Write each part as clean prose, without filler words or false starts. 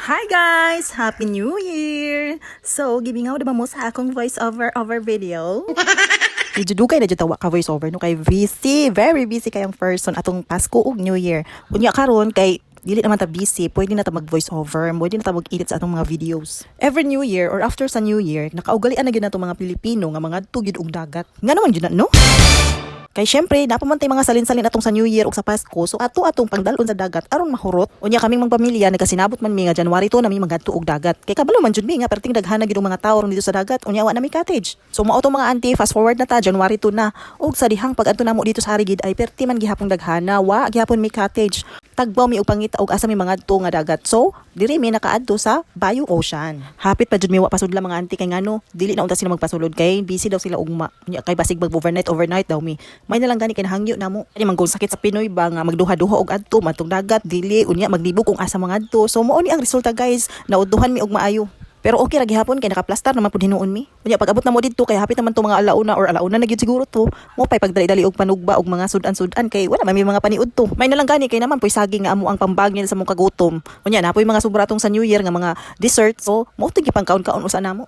Hi guys! Happy New Year! So, gibingaw naman mo sa akong voice-over video. Medyo dugay na dyan tawa ka voice-over no kay busy. Very busy kayang person atong Pasko ug New Year. Kunya karon kay dili naman ta busy, pwede na ta mag-voice-over, pwede na ta mag-edit sa atong mga videos. Every New Year or after sa New Year, nakaugalian na gyud nato mga Pilipino nga mga tugid og dagat. Nga naman gyud na, no? Kay syempre, napamantay mga salin-salin atong sa New Year ug sa Pasko, so atong pangdalon sa dagat aron mahurot. Unya kaming magpamilya nagkasinabot man mi nga January 2 nami magadto og dagat. Kay kabalo man jud mi nga perting daghana gid mga tawo ron dito sa dagat, unya wa na mi cottage. So mao to mga auntie, fast forward na ta January 2 na. Ug sa dihang pag adto namo dito sa Harigid ay perti man gihapon daghana, wa gihapon mi cottage. Tagbaw mi og pangita og asa mi mga adto nga dagat. So diri mi nakaadto sa Bayou Ocean. Hapit pa jud mi wa pasudla mga auntie kay ngano, dili na unta sila magpasulod kay busy daw sila ugma. Unya kay basig overnight daw mi. May nalang gani kay nahangyo namo. Ani man sakit sa Pinoy ba nga magduha-duha og adto matong dagat dili unya maglibog kung asa mga adto. So mao ni ang resulta guys, nauduhan mi og maayo. Pero okay ra gihapon kay nakaplastar naman pud hinuon mi. Unya pag abot na mo didto kay hapit naman to mga alauna na gyud siguro to. Mo pay pagdali-dali og panugba og mga sudan-sudan kay wala may mga paniud to. May nalang gani kay naman poy saging nga amo ang pambag nila sa mong kagutom. Unya napoy mga sobra tong sa New Year nga mga dessert. So mo tig pangkaon-kaon usa namo.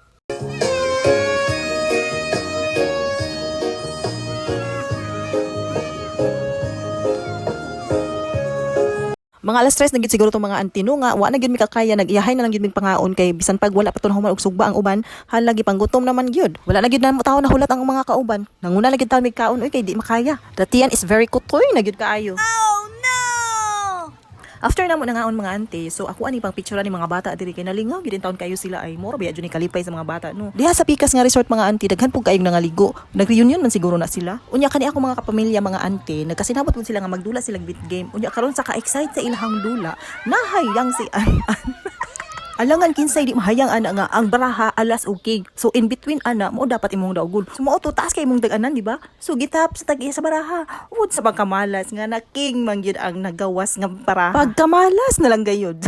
Mga alas 3 na gid siguro tong mga antino nga wa na gyud mi kakaya nag-iyahay na lang gyud mig pangaon kay bisan pag wala pa to human og sugba ang uban hala lagi panggutom naman gyud wala na gyud na mo tawo na hulat ang mga kauban nanguna lagi tawo mig kaon oy kay di makaya datian is very kutoy na gyud kaayo. After namo nangaon mga ante, so ako ani pang picture ni mga bata diri kay nalingaw gid taon kayo sila ay moro biya jud ni kalipay sa mga bata no. Diha sa pikas nga resort mga ante daghan pug kayong nangaligo. Nag-reunion man siguro na sila. Unya kani ako mga kapamilya mga ante, nagkasinabot pud sila nga magdula sila bit game. Unya karon sa ka-excite sa ilahang dula, nahayang si An. Alangan kinsay di mahayang ana nga ang baraha alas og king. So in between ana mo dapat imong daugol. So mao to taas kay imong dag-anan di ba? So gitap sa tag-iya sa baraha. Ud sa pagkamalas nga na king man gyud ang nagawas nga baraha. Pagkamalas na lang gayud.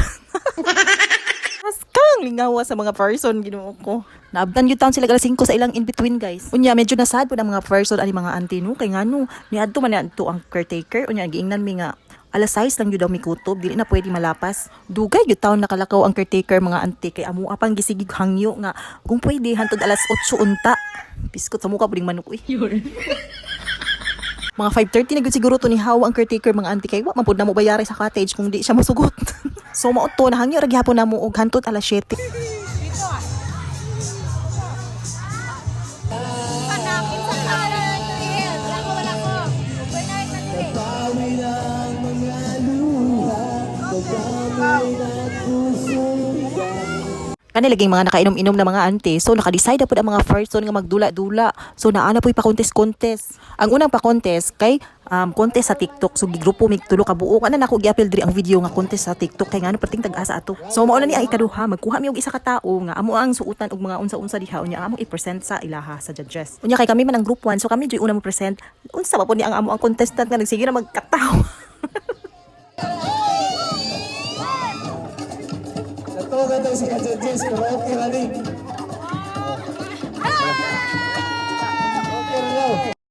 Kang lingawa sa mga person Ginoo ko. Naabdan gyud taon sila alas 5 sa ilang in between guys. Unya medyo nasad pud ang mga person ani mga auntie no kay ngano niadto man niadto ang caretaker unya giingnan mi nga alas 6 lang yun daw may kutob, dili na pwede malapas. Dugay yun taon nakalakaw ang caretaker mga auntie kay amo apang gisigig hangyo nga kung pwede hantod alas 8 unta. Biskot sa mukha puding manok Mga 5:30 na gyud siguro to ni Hawa ang caretaker mga auntie kay wa man pud na mo bayari sa cottage kung di siya mosugot. So mao to nahangyo ra gyapon namo og hantod alas 7. Kani laging mga nakainom-inom na mga ante, so naka-decide na po ang mga person nga magdula-dula. So naana po pa-contest. Ang unang pa-contest kay contest sa TikTok. So gigrupo mig tulo ka buo. Ana nako gi-appeal diri ang video nga contest sa TikTok kay ngano perting tag-asa ato. So mao na ni ang ikaduha, magkuha mi og isa ka tawo nga amo ang suotan og mga unsa-unsa diha unya amo i-present sa ilaha sa judges. Unya kay kami man ang group 1, so kami joy una mo present. Unsa ba po ni ang amo ang contestant nga nagsige na magkataw. Ito si Kajajis, okay rani.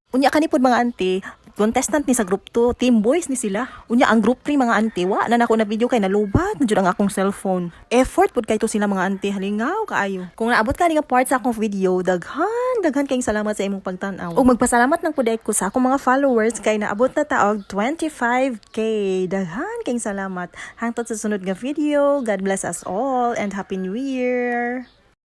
Unya kanipod mga auntie, contestant ni sa group 2, team boys ni sila. Unya ang group 3 mga auntie, wa na nako na video kay nalubat na jud ang akong cellphone. Effort pud kay to sila mga auntie, halingaw kaayo. Kung naabot ka nga part sa akong video, daghan kayong salamat sa imong pagtan-aw. Ug magpasalamat nang pud ko sa akong mga followers kay naabot na ta og 25k. Daghan kayong salamat. Hangtod sa sunod nga video. God bless us all and Happy New Year.